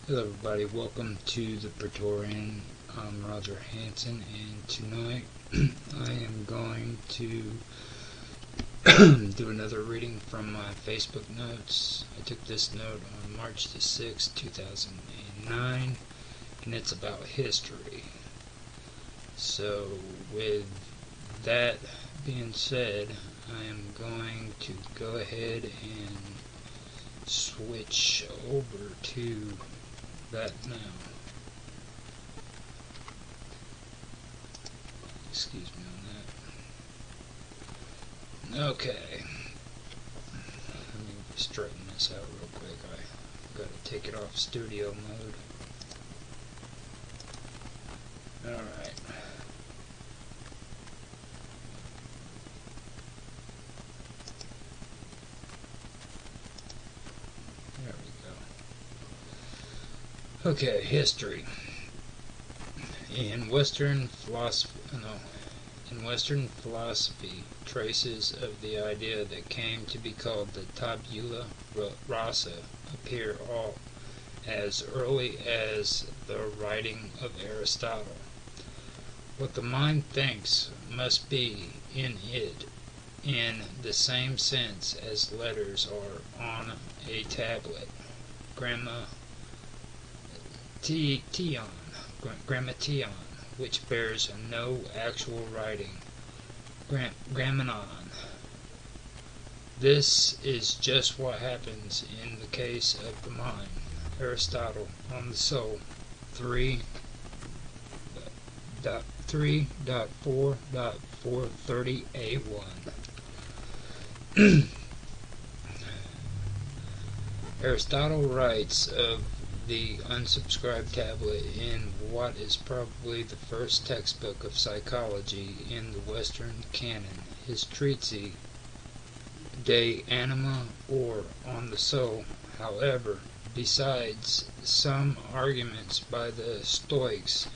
Hello everybody, welcome to the Praetorian. I'm Roger Hanson, and tonight I am going to do another reading from my Facebook notes. I took this note on March the 6th, 2009, and it's about history. So with that being said, I am going to go ahead and switch over to that now. Excuse me on that. Okay. Let me straighten this out real quick. I gotta take it off studio mode. Alright. There we go. Okay, history. In Western philosophy, traces of the idea that came to be called the tabula rasa appear all as early as the writing of Aristotle. What the mind thinks must be in it in the same sense as letters are on a tablet. Grammaton, which bears no actual writing. Grammanon. This is just what happens in the case of the mind. Aristotle on the Soul 3.4.430A1. Aristotle writes of the unsubscribed tablet in what is probably the first textbook of psychology in the Western canon, his treatise De Anima, or On the Soul. However, besides some arguments by the Stoics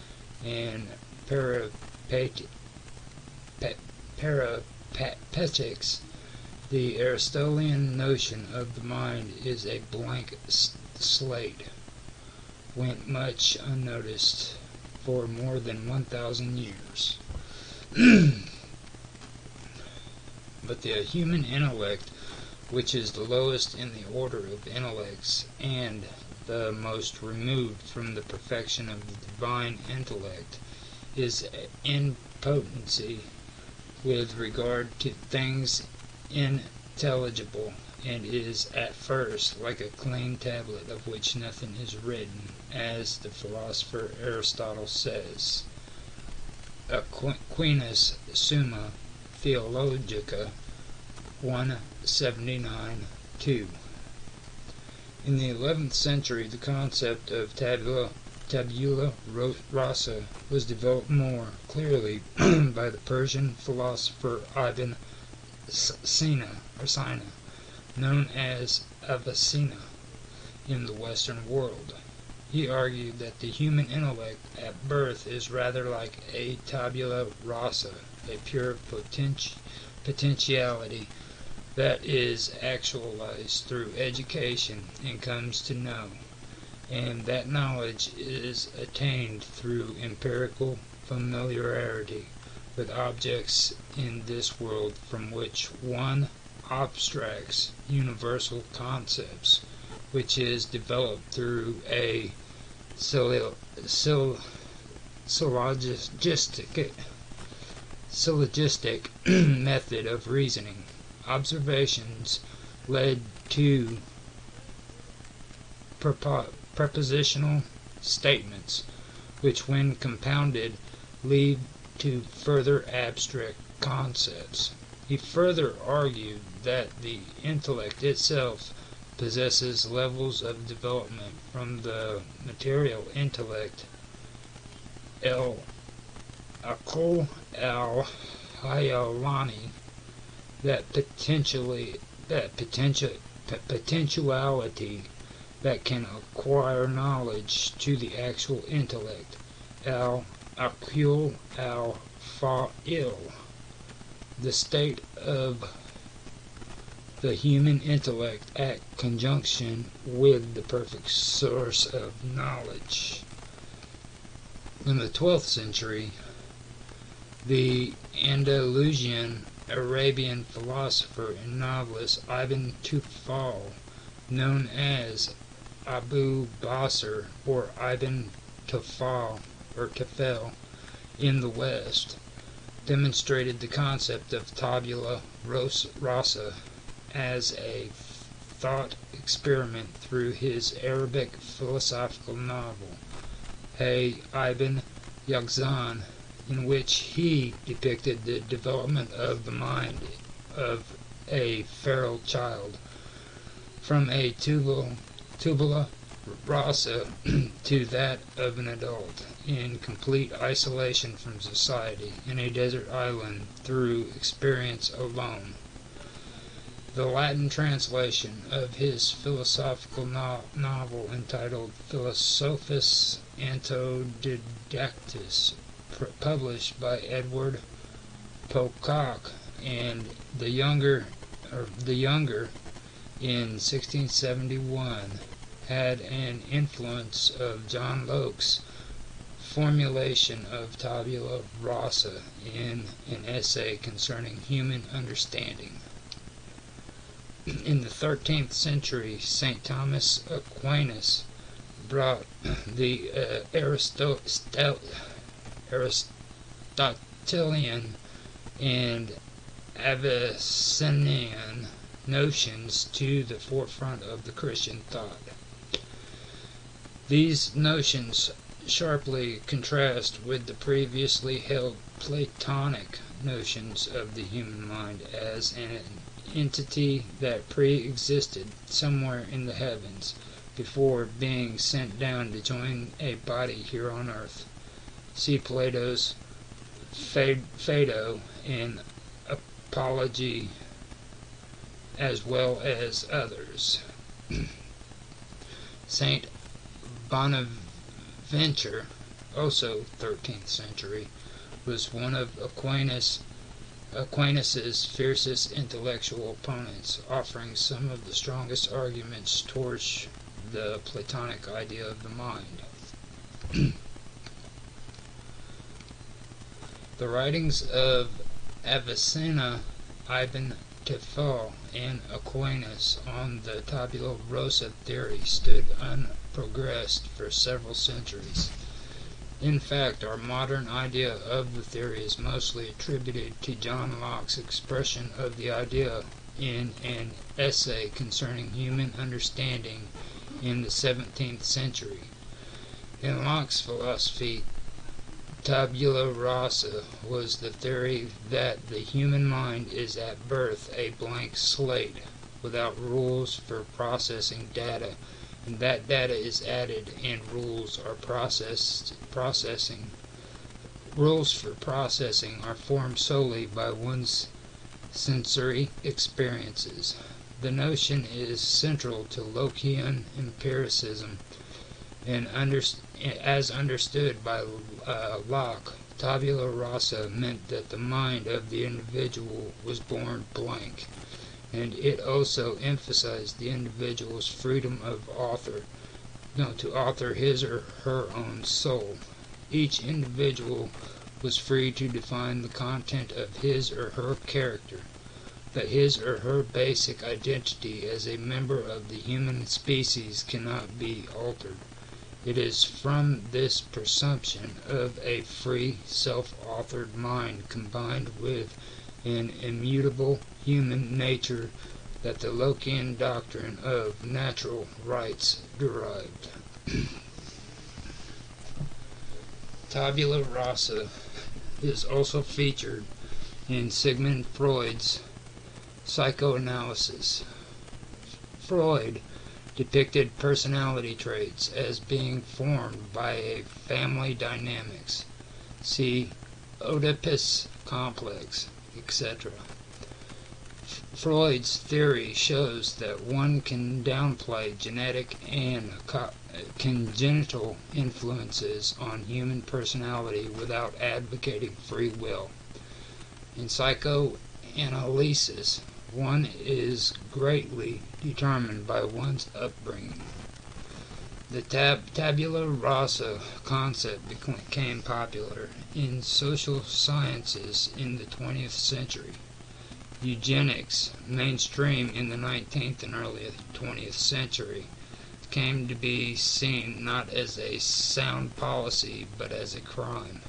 and Peripatetics, the Aristotelian notion of the mind is a blank slate. Went much unnoticed for more than 1,000 years. But the human intellect, which is the lowest in the order of intellects and the most removed from the perfection of the divine intellect, is in potency with regard to things intelligible, and is at first like a clean tablet of which nothing is written, as the philosopher Aristotle says. Aquinas Summa Theologica 179-2. In the 11th century, the concept of tabula rasa was developed more clearly by the Persian philosopher Ibn Sina, known as Avicenna in the Western world. He argued that the human intellect at birth is rather like a tabula rasa, a pure potentiality that is actualized through education and comes to know, and that knowledge is attained through empirical familiarity with objects in this world, from which one abstracts universal concepts, which is developed through a syllogistic method of reasoning. Observations led to prepositional statements, which when compounded lead to further abstract concepts. He further argued that the intellect itself possesses levels of development from the material intellect, al-aql al-hayalani, that potentiality that can acquire knowledge, to the actual intellect, al-aql al-fa'il, the state of the human intellect at conjunction with the perfect source of knowledge. In the 12th century, the Andalusian Arabian philosopher and novelist Ibn Tufal, known as Abu Basr or Ibn Tufal or Tufel in the West, demonstrated the concept of tabula rasa as a thought experiment through his Arabic philosophical novel, Hay Ibn Yaqzan, in which he depicted the development of the mind of a feral child from a tabula rasa to that of an adult in complete isolation from society in a desert island through experience alone. The Latin translation of his philosophical novel entitled Philosophus Autodidactus, published by Edward Pocock and the Younger in 1671, had an influence of John Locke's formulation of tabula rasa in an essay concerning human understanding. In the 13th century, St. Thomas Aquinas brought the Aristotelian and Avicennian notions to the forefront of the Christian thought. These notions sharply contrast with the previously held Platonic notions of the human mind as an entity that pre-existed somewhere in the heavens before being sent down to join a body here on earth. See Plato's Phaedo and Apology, as well as others. Saint Bonaventure, also 13th century, was one of Aquinas's fiercest intellectual opponents, offering some of the strongest arguments towards the Platonic idea of the mind. The writings of Avicenna, Ibn Tufal, and Aquinas on the tabula rasa theory stood unprogressed for several centuries. In fact, our modern idea of the theory is mostly attributed to John Locke's expression of the idea in an essay concerning human understanding in the 17th century. In Locke's philosophy, tabula rasa was the theory that the human mind is at birth a blank slate without rules for processing data, and that data is added and rules for processing are formed solely by one's sensory experiences. The notion is central to Lockean empiricism, and as understood by Locke, tabula rasa meant that the mind of the individual was born blank, and it also emphasized the individual's freedom of to author his or her own soul. Each individual was free to define the content of his or her character, but his or her basic identity as a member of the human species cannot be altered. It is from this presumption of a free, self-authored mind combined with an immutable human nature that the Lockean doctrine of natural rights derived. Tabula rasa is also featured in Sigmund Freud's psychoanalysis. Freud depicted personality traits as being formed by a family dynamics. See Oedipus complex, etc. Freud's theory shows that one can downplay genetic and congenital influences on human personality without advocating free will. In psychoanalysis, One is greatly determined by one's upbringing. The tabula rasa concept became popular in social sciences in the 20th century. Eugenics, mainstream in the 19th and early 20th century, came to be seen not as a sound policy but as a crime.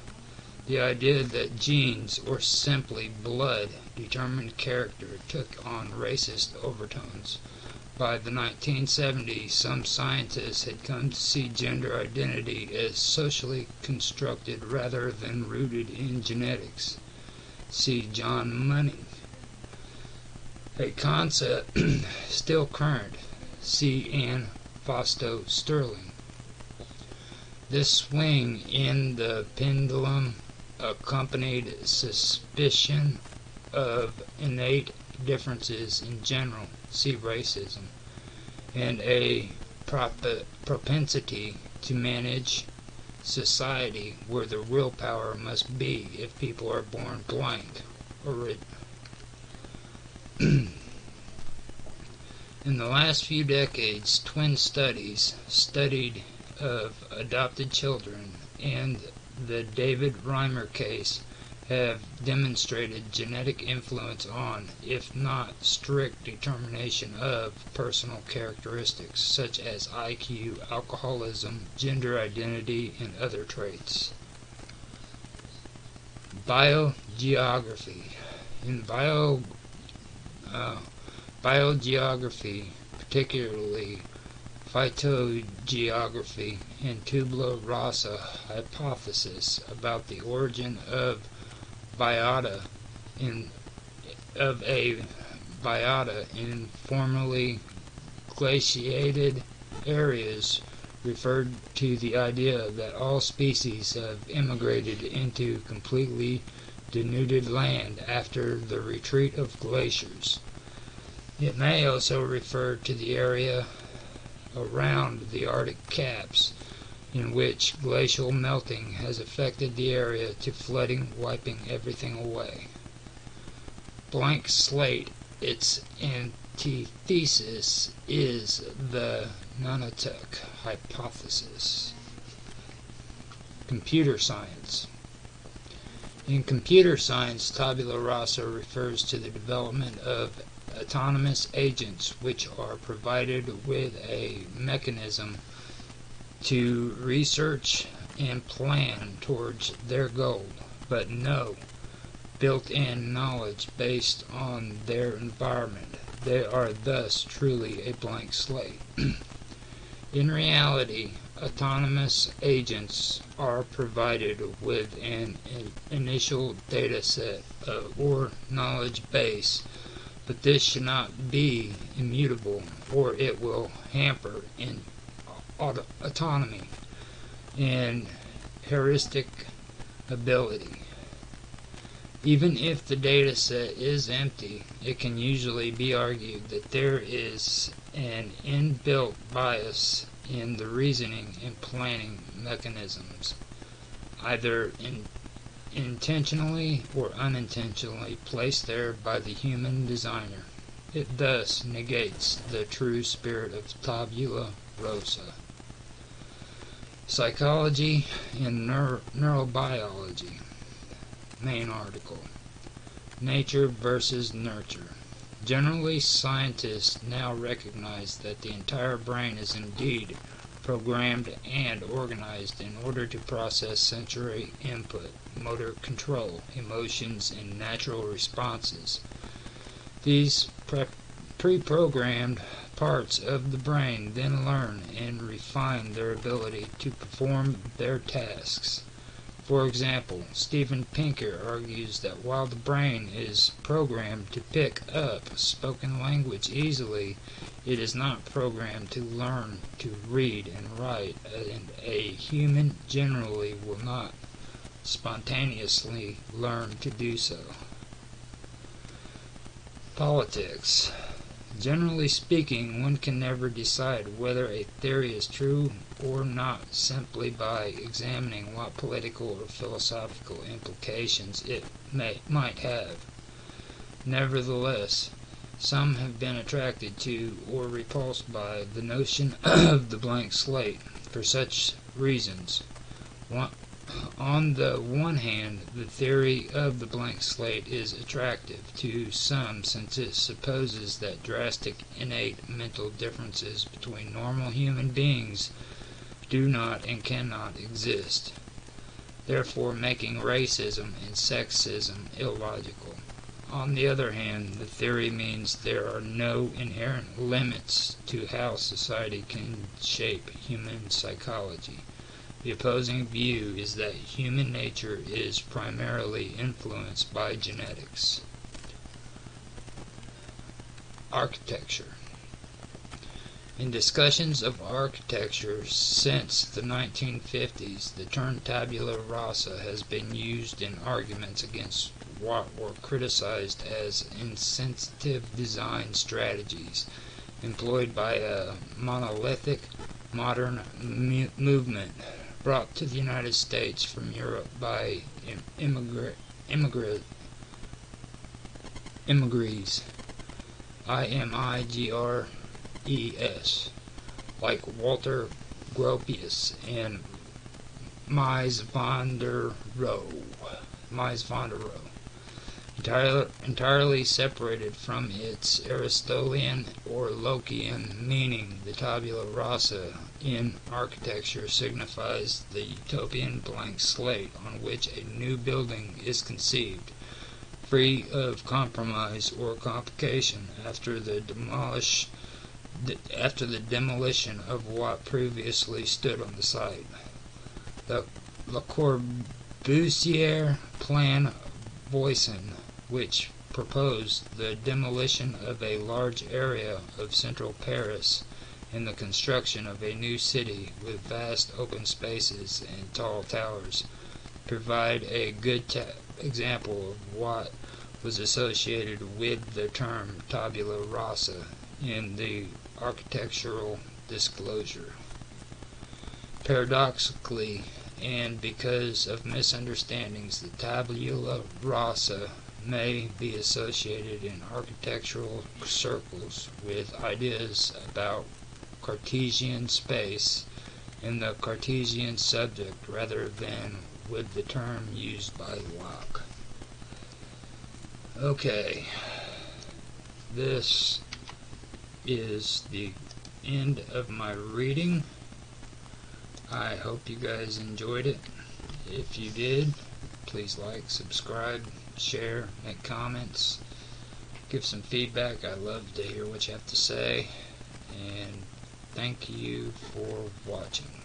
The idea that genes, or simply blood, determined character took on racist overtones. By the 1970s, some scientists had come to see gender identity as socially constructed rather than rooted in genetics. See John Money. A concept still current. See Anne Fausto Sterling. This swing in the pendulum accompanied suspicion of innate differences in general, see racism, and a propensity to manage society where the real power must be if people are born blank. In the last few decades, twin studies studied of adopted children and the David Reimer case have demonstrated genetic influence on, if not strict determination of, personal characteristics such as IQ, alcoholism, gender identity, and other traits. Biogeography. In biogeography, particularly phytogeography and tabula rasa hypothesis about the origin of biota in formerly glaciated areas referred to the idea that all species have immigrated into completely denuded land after the retreat of glaciers. It may also refer to the area around the Arctic caps, in which glacial melting has affected the area to flooding, wiping everything away. Blank slate, its antithesis is the Nonotuck hypothesis. Computer science. In computer science, tabula rasa refers to the development of autonomous agents which are provided with a mechanism to research and plan towards their goal, but no built-in knowledge based on their environment. They are thus truly a blank slate. In reality, autonomous agents are provided with an initial data set or knowledge base, but this should not be immutable, or it will hamper in autonomy and heuristic ability. Even if the data set is empty, it can usually be argued that there is an inbuilt bias in the reasoning and planning mechanisms, either intentionally or unintentionally placed there by the human designer. It thus negates the true spirit of tabula rasa. Psychology and neurobiology. Main article. Nature versus nurture. Generally, scientists now recognize that the entire brain is indeed programmed and organized in order to process sensory input, motor control, emotions, and natural responses. These pre-programmed parts of the brain then learn and refine their ability to perform their tasks. For example, Steven Pinker argues that while the brain is programmed to pick up spoken language easily, it is not programmed to learn to read and write, and a human generally will not spontaneously learn to do so. Politics. Generally speaking, one can never decide whether a theory is true or not simply by examining what political or philosophical implications it might have. Nevertheless, Some have been attracted to or repulsed by the notion of the blank slate for such reasons. On the one hand, the theory of the blank slate is attractive to some since it supposes that drastic innate mental differences between normal human beings do not and cannot exist, therefore making racism and sexism illogical. On the other hand, the theory means there are no inherent limits to how society can shape human psychology. The opposing view is that human nature is primarily influenced by genetics. Architecture. In discussions of architecture since the 1950s, the term tabula rasa has been used in arguments against what were criticized as insensitive design strategies employed by a monolithic modern movement brought to the United States from Europe by immigrants, IMIGRES, like Walter Gropius and Mies van der Rohe. Entirely separated from its Aristotelian or Lockean meaning, the tabula rasa in architecture signifies the utopian blank slate on which a new building is conceived, free of compromise or complication after the demolition of what previously stood on the site. The Le Corbusier plan Voisin, which proposed the demolition of a large area of central Paris and the construction of a new city with vast open spaces and tall towers, provide a good example of what was associated with the term tabula rasa in the architectural disclosure. Paradoxically, and because of misunderstandings, the tabula rasa may be associated in architectural circles with ideas about Cartesian space and the Cartesian subject rather than with the term used by Locke. Okay, this is the end of my reading. I hope you guys enjoyed it. If you did, please like, subscribe, share, make comments, give some feedback. I love to hear what you have to say, and thank you for watching.